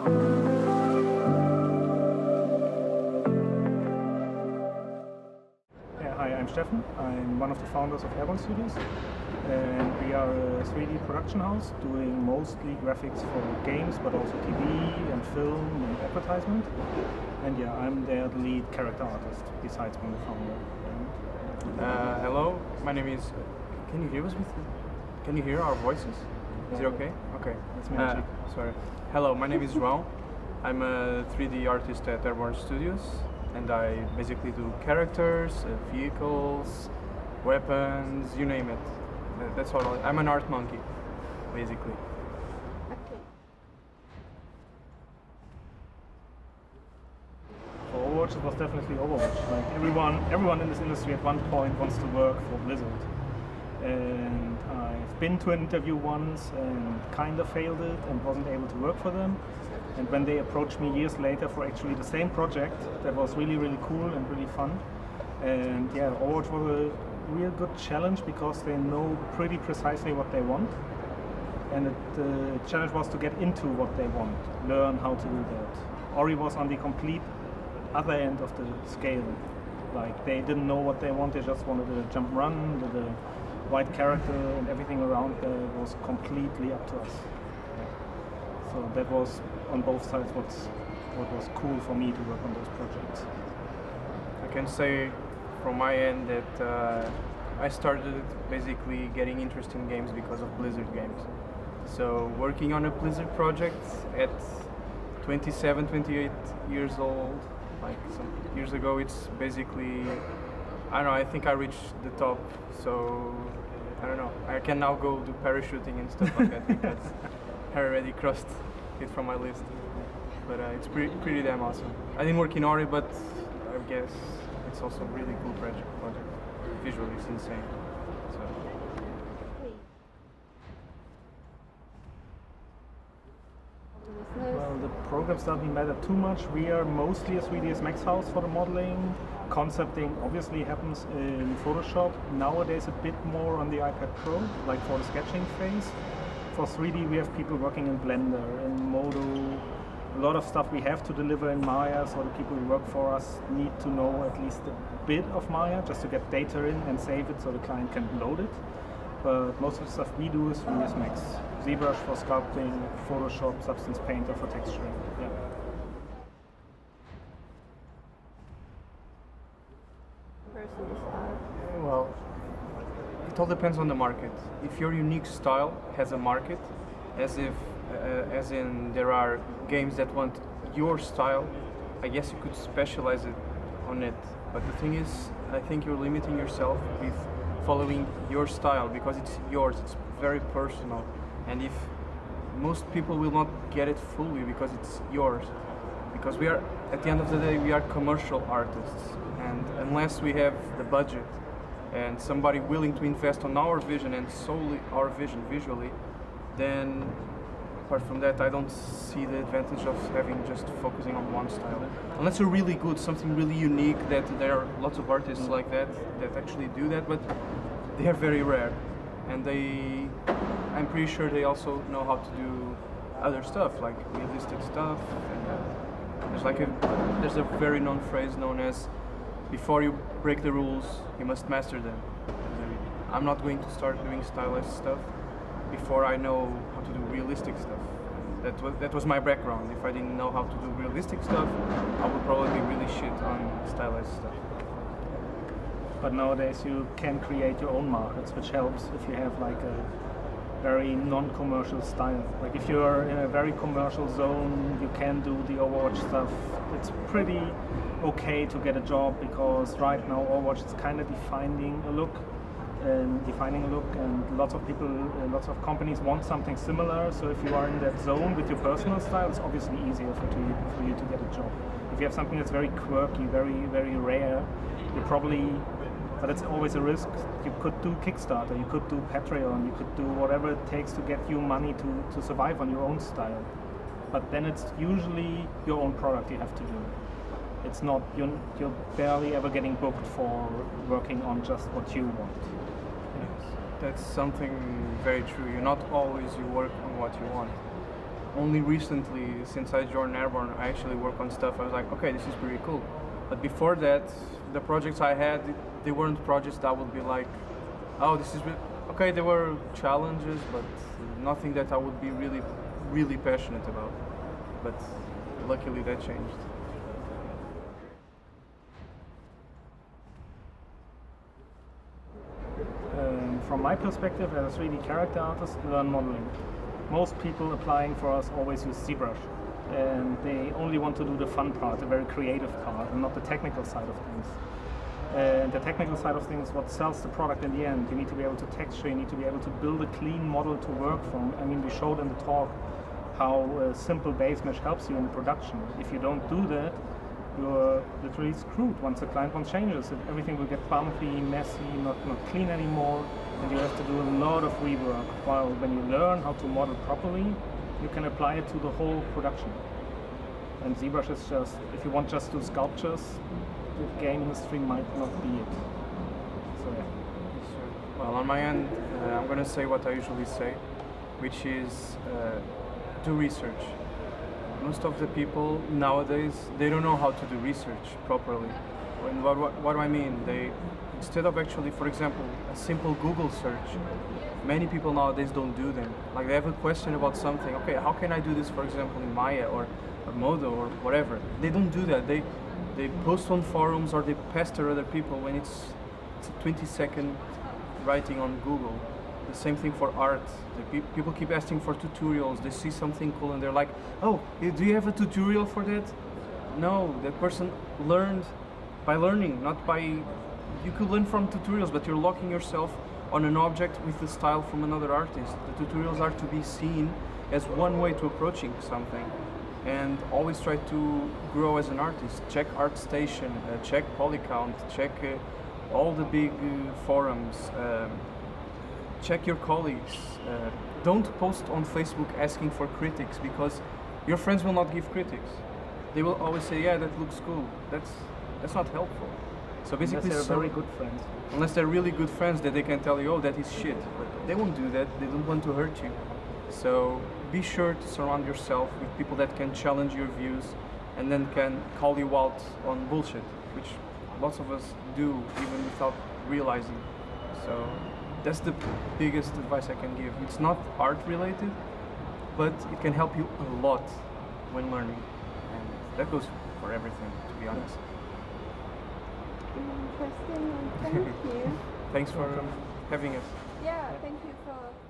Hi, I'm Steffen. I'm one of the founders of Airborn Studios, and we are a 3D production house doing mostly graphics for games, but also TV and film and advertisement. And yeah, I'm there the lead character artist, besides being the founder. Hello, my name is. Can you hear us? Can you hear our voices? Is it okay? Okay. That's magic. Sorry. Hello, my name is Joao. I'm a 3D artist at Airborn Studios, and I basically do characters, vehicles, weapons, you name it. That's all. I'm an art monkey, basically. Okay. For Overwatch, it was definitely Overwatch. Like everyone in this industry at one point wants to work for Blizzard. And I've been to an interview once and kind of failed it and wasn't able to work for them. And when they approached me years later for actually the same project, that was really, really cool and really fun. And yeah, Overwatch was a real good challenge because they know pretty precisely what they want. And the challenge was to get into what they want, learn how to do that. Ori was on the complete other end of the scale. Like they didn't know what they wanted, they just wanted a jump run, the white character and everything around there was completely up to us. So that was on both sides what was cool for me to work on those projects. I can say from my end that I started basically getting interested in games because of Blizzard games. So working on a Blizzard project at 27, 28 years old, like some years ago, it's basically, I don't know, I think I reached the top, so I don't know, I can now go do parachuting and stuff like that because I already crossed it from my list. But it's pretty damn awesome. I didn't work in Ori, but I guess it's also a really cool project. Visually, it's insane. So. Well, the programs doesn't matter too much. We are mostly a 3ds Max house for the modeling. Concepting obviously happens in Photoshop. Nowadays a bit more on the iPad Pro, like for the sketching phase. For 3D we have people working in Blender, in Modo. A lot of stuff we have to deliver in Maya, so the people who work for us need to know at least a bit of Maya just to get data in and save it so the client can load it. But most of the stuff we do is 3ds Max. ZBrush for sculpting, Photoshop, Substance Painter for texturing. Yeah. Well, it all depends on the market. If your unique style has a market, as in there are games that want your style, I guess you could specialize it on it. But the thing is, I think you're limiting yourself with following your style because it's yours, it's very personal. And if most people will not get it fully because it's yours, because we are, at the end of the day, we are commercial artists, and unless we have the budget and somebody willing to invest on our vision and solely our vision visually, then apart from that, I don't see the advantage of having just focusing on one style. Unless you're really good, something really unique, that there are lots of artists like that actually do that, but they are very rare. And I'm pretty sure they also know how to do other stuff, like realistic stuff. And there's a very known phrase known as, before you break the rules, you must master them. I'm not going to start doing stylized stuff before I know how to do realistic stuff. That was my background. If I didn't know how to do realistic stuff, I would probably be really shit on stylized stuff. But nowadays you can create your own markets, which helps if you have like a very non-commercial style. Like if you're in a very commercial zone, you can do the Overwatch stuff. It's pretty okay to get a job because right now Overwatch is kind of defining a look, and lots of people, lots of companies want something similar. So if you are in that zone with your personal style, it's obviously easier for you to get a job. If you have something that's very quirky, very, very rare, you probably, but it's always a risk. You could do Kickstarter, you could do Patreon, you could do whatever it takes to get you money to survive on your own style. But then it's usually your own product you have to do. It's not, you're barely ever getting booked for working on just what you want. That's something very true. You're not always you work on what you want. only recently, since I joined Airborn, I actually work on stuff. I was like, okay, this is pretty cool. But before that, the projects I had, they weren't projects that would be like, oh, this is okay. There were challenges, but nothing that I would be really, really passionate about. But luckily, that changed. From my perspective as a 3D character artist, learn modeling. Most people applying for us always use ZBrush, and they only want to do the fun part, the very creative part, and not the technical side of things. And the technical side of things, what sells the product in the end. You need to be able to texture, you need to be able to build a clean model to work from. I mean, we showed in the talk how a simple base mesh helps you in production. If you don't do that, you're literally screwed once the client wants changes. Everything will get bumpy, messy, not clean anymore, and you have to do a lot of rework. While when you learn how to model properly, you can apply it to the whole production. And ZBrush is just, if you want just to do sculptures, the game industry might not be it. So yeah. Well, on my end, I'm going to say what I usually say, which is do research. Most of the people nowadays, they don't know how to do research properly. And what do I mean? They, instead of actually, for example, a simple Google search, many people nowadays don't do them. Like they have a question about something, okay, how can I do this, for example, in Maya or Modo or whatever? They don't do that. They post on forums or they pester other people when it's a 20-second writing on Google. The same thing for art. People keep asking for tutorials. They see something cool and they're like, oh, do you have a tutorial for that? No, that person learned by learning, not by... You could learn from tutorials, but you're locking yourself on an object with the style from another artist. The tutorials are to be seen as one way to approaching something. And always try to grow as an artist. Check ArtStation, check Polycount, check all the big forums. Check your colleagues. Don't post on Facebook asking for critics because your friends will not give critics. They will always say, yeah, that looks cool. That's not helpful. So basically, unless they're very good friends. Unless they're really good friends that they can tell you, oh, that is shit. But they won't do that. They don't want to hurt you. So be sure to surround yourself with people that can challenge your views and then can call you out on bullshit, which lots of us do even without realizing. So that's the biggest advice I can give. It's not art related, but it can help you a lot when learning. And that goes for everything, to be honest. Interesting, and thank you. Thanks for having us. Yeah, thank you for